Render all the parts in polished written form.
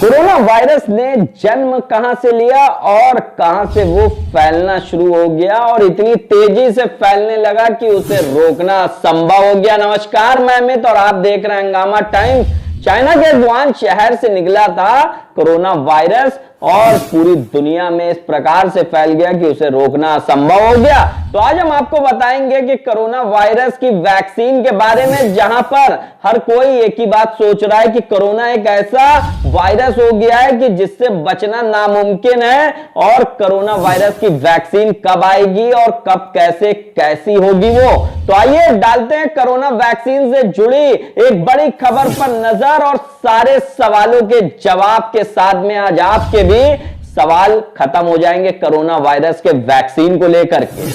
Corona virus ने जन्म कहां से लिया और कहां से वो फैलना शुरू हो गया और इतनी तेजी से फैलने लगा कि उसे रोकना संभव हो गया। नमस्कार, मैं अमित और आप देख रहे हैं हंगामा टाइम्स। चाइना के वुहान शहर से निकला था कोरोना वायरस और पूरी दुनिया में इस प्रकार से फैल गया कि उसे रोकना असंभव हो गया। तो आज हम आपको बताएंगे कि कोरोना वायरस की वैक्सीन के बारे में, जहां पर हर कोई एक ही बात सोच रहा है कि कोरोना एक ऐसा वायरस हो गया है कि जिससे बचना नामुमकिन है और कोरोना वायरस की वैक्सीन कब आएगी और कब कैसी होगी वो। तो आइए डालते हैं कोरोना वैक्सीन से जुड़ी एक बड़ी खबर पर नजर और सारे सवालों के जवाब के साथ में आज आपके भी सवाल खत्म हो जाएंगे कोरोना वायरस के वैक्सीन को लेकर के।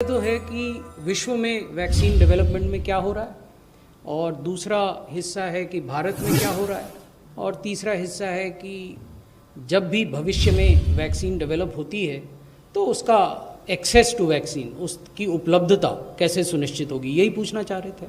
तो है कि विश्व में वैक्सीन डेवलपमेंट में क्या हो रहा है, और दूसरा हिस्सा है कि भारत में क्या हो रहा है, और तीसरा हिस्सा है कि जब भी भविष्य में वैक्सीन डेवलप होती है तो उसका एक्सेस टू वैक्सीन, उसकी उपलब्धता कैसे सुनिश्चित होगी, यही पूछना चाह रहे थे।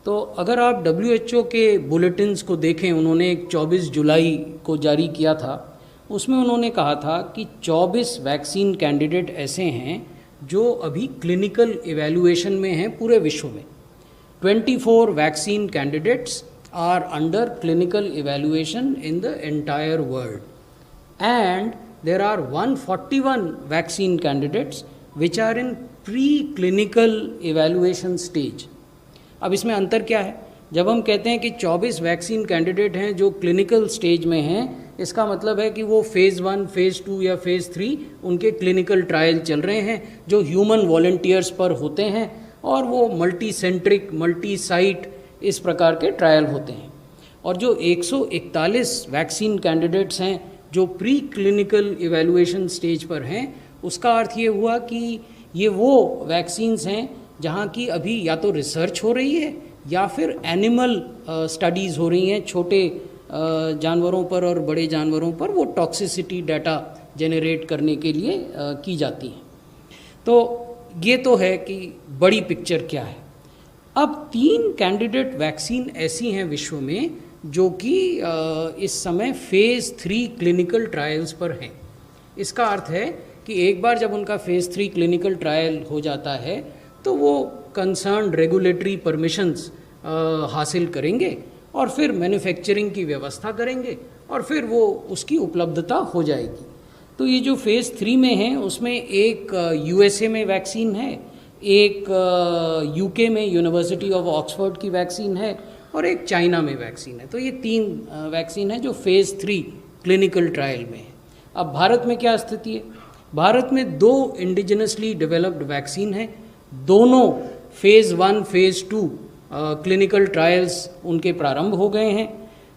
तो अगर आप WHO के बुलेटिन्स को देखें, उन्होंने एक 24 जुलाई को जारी किया था। उसमें उन्होंने कहा था कि 24 वैक्सीन कैंडिडेट ऐसे हैं जो अभी क्लिनिकल इवैल्यूएशन में हैं पूरे विश्व में। 24 vaccine candidates are under clinical evaluation in the entire world and there are 141 vaccine candidates which are in pre clinical evaluation stage. अब इसमें अंतर क्या है? जब हम कहते हैं कि 24 वैक्सीन कैंडिडेट हैं जो क्लिनिकल स्टेज में हैं, इसका मतलब है कि वो फेज़ 1, फेज़ 2 या फेज़ 3 उनके क्लिनिकल ट्रायल चल रहे हैं जो ह्यूमन वॉलंटियर्स पर होते हैं, और वो मल्टी सेंट्रिक, मल्टी साइट इस प्रकार के ट्रायल होते हैं। और जो 141 वैक्सीन कैंडिडेट्स हैं जो प्री क्लिनिकल इवैल्यूएशन स्टेज पर हैं, उसका अर्थ ये हुआ कि ये वो वैक्सीन्स हैं जहाँ की अभी या तो रिसर्च हो रही है या फिर एनिमल स्टडीज़ हो रही हैं, छोटे जानवरों पर और बड़े जानवरों पर वो टॉक्सिसिटी डाटा जेनरेट करने के लिए की जाती हैं। तो ये तो है कि बड़ी पिक्चर क्या है। अब 3 कैंडिडेट वैक्सीन ऐसी हैं विश्व में जो कि इस समय फेज़ 3 क्लिनिकल ट्रायल्स पर हैं। इसका अर्थ है कि एक बार जब उनका फेज़ 3 क्लिनिकल ट्रायल हो जाता है तो वो कंसर्न रेगुलेटरी परमिशंस हासिल करेंगे और फिर मैन्युफैक्चरिंग की व्यवस्था करेंगे और फिर वो उसकी उपलब्धता हो जाएगी। तो ये जो फेज़ 3 में है उसमें एक USA में वैक्सीन है, एक UK में यूनिवर्सिटी ऑफ ऑक्सफोर्ड की वैक्सीन है और एक चाइना में वैक्सीन है। तो ये 3 वैक्सीन है जो फेज़ 3 क्लिनिकल ट्रायल में है। अब भारत में क्या स्थिति है? भारत में 2 इंडिजिनसली डेवलप्ड वैक्सीन है, दोनों फेज़ 1, फेज़ 2 क्लिनिकल ट्रायल्स उनके प्रारंभ हो गए हैं,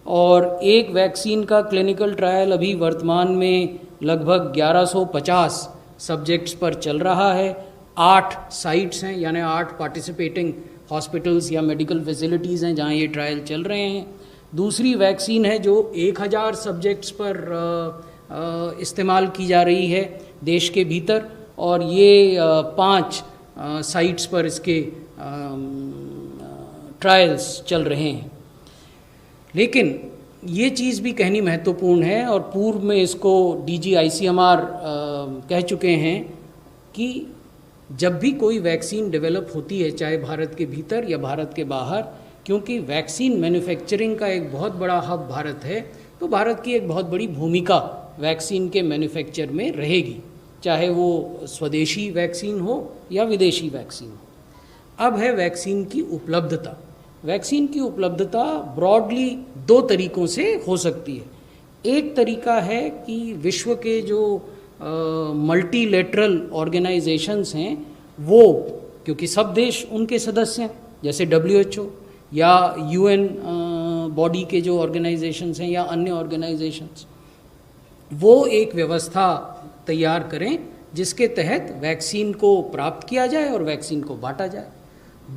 और एक वैक्सीन का क्लिनिकल ट्रायल अभी वर्तमान में लगभग 1150 सब्जेक्ट्स पर चल रहा है। 8 साइट्स हैं, यानी 8 पार्टिसिपेटिंग हॉस्पिटल्स या मेडिकल फैसिलिटीज़ हैं जहां ये ट्रायल चल रहे हैं। दूसरी वैक्सीन है जो 1000 सब्जेक्ट्स पर इस्तेमाल की जा रही है देश के भीतर, और ये 5 साइट्स पर इसके ट्रायल्स चल रहे हैं। लेकिन ये चीज़ भी कहनी महत्वपूर्ण है, और पूर्व में इसको DG ICMR कह चुके हैं कि जब भी कोई वैक्सीन डेवलप होती है, चाहे भारत के भीतर या भारत के बाहर, क्योंकि वैक्सीन मैन्युफैक्चरिंग का एक बहुत बड़ा हब भारत है, तो भारत की एक बहुत बड़ी भूमिका वैक्सीन के मैन्युफैक्चर में रहेगी, चाहे वो स्वदेशी वैक्सीन हो या विदेशी वैक्सीन हो। अब है वैक्सीन की उपलब्धता। वैक्सीन की उपलब्धता ब्रॉडली 2 तरीक़ों से हो सकती है। एक तरीका है कि विश्व के जो मल्टीलेटरल ऑर्गेनाइजेशंस हैं वो, क्योंकि सब देश उनके सदस्य हैं, जैसे WHO या UN बॉडी के जो ऑर्गेनाइजेशंस हैं या अन्य ऑर्गेनाइजेशंस, वो एक व्यवस्था तैयार करें जिसके तहत वैक्सीन को प्राप्त किया जाए और वैक्सीन को बांटा जाए।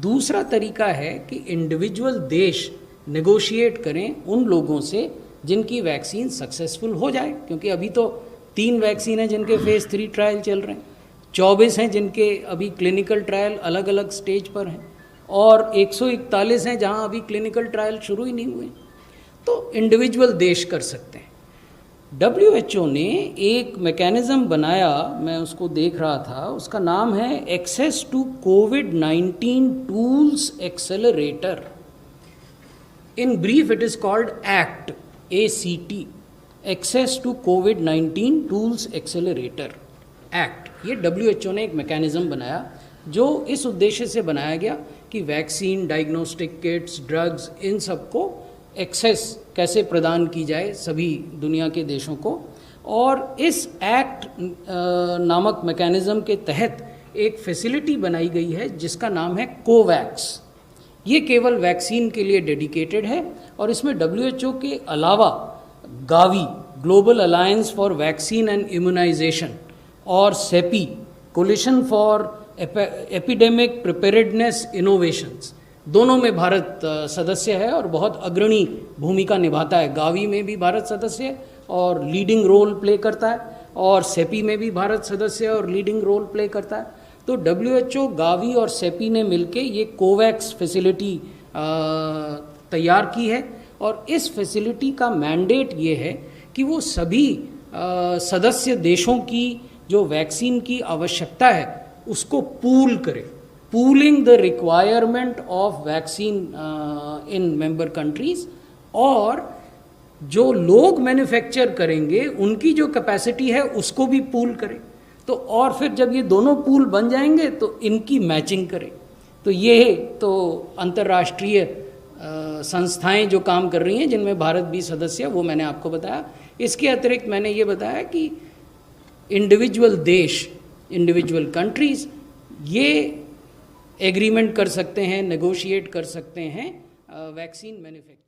दूसरा तरीका है कि इंडिविजुअल देश नेगोशिएट करें उन लोगों से जिनकी वैक्सीन सक्सेसफुल हो जाए, क्योंकि अभी तो 3 वैक्सीन हैं जिनके फेज़ 3 ट्रायल चल रहे हैं, 24 हैं जिनके अभी क्लिनिकल ट्रायल अलग अलग स्टेज पर हैं, और 141 हैं जहां अभी क्लिनिकल ट्रायल शुरू ही नहीं हुए। तो इंडिविजुअल देश कर सकते हैं। WHO ने एक मैकेनिज्म बनाया, मैं उसको देख रहा था, उसका नाम है एक्सेस टू कोविड-19 tools accelerator. In brief it is called ACT, ACT, access to कोविड-19 टूल्स एक्सेलरेटर एक्ट। ये WHO ने एक मैकेनिज्म बनाया जो इस उद्देश्य से बनाया गया कि वैक्सीन, डायग्नोस्टिक किट्स, ड्रग्स, इन सबको एक्सेस कैसे प्रदान की जाए सभी दुनिया के देशों को। और इस एक्ट नामक मैकेनिज्म के तहत एक फैसिलिटी बनाई गई है जिसका नाम है कोवैक्स। ये केवल वैक्सीन के लिए डेडिकेटेड है और इसमें WHO के अलावा GAVI, global alliance for vaccine and immunisation, और CEPI, coalition for epidemic preparedness innovations, दोनों में भारत सदस्य है और बहुत अग्रणी भूमिका निभाता है। गावी में भी भारत सदस्य है और लीडिंग रोल प्ले करता है, और सेपी में भी भारत सदस्य है और लीडिंग रोल प्ले करता है। तो WHO, गावी और सेपी ने मिलके ये कोवैक्स फैसिलिटी तैयार की है और इस फैसिलिटी का मैंडेट ये है कि वो सभी सदस्य देशों की जो वैक्सीन की आवश्यकता है उसको पूल करे, pooling the requirement of vaccine in member countries, और जो लोग मैन्युफैक्चर करेंगे उनकी जो कैपेसिटी है उसको भी पूल करें। तो और फिर जब ये दोनों पूल बन जाएंगे तो इनकी मैचिंग करें। तो ये तो अंतर्राष्ट्रीय संस्थाएं जो काम कर रही हैं जिनमें भारत भी सदस्य, वो मैंने आपको बताया। इसके अतिरिक्त मैंने ये बताया कि इंडिविजुअल देश, इंडिविजुअल कंट्रीज ये एग्रीमेंट कर सकते हैं, नेगोशिएट कर सकते हैं वैक्सीन मैन्युफैक्चर।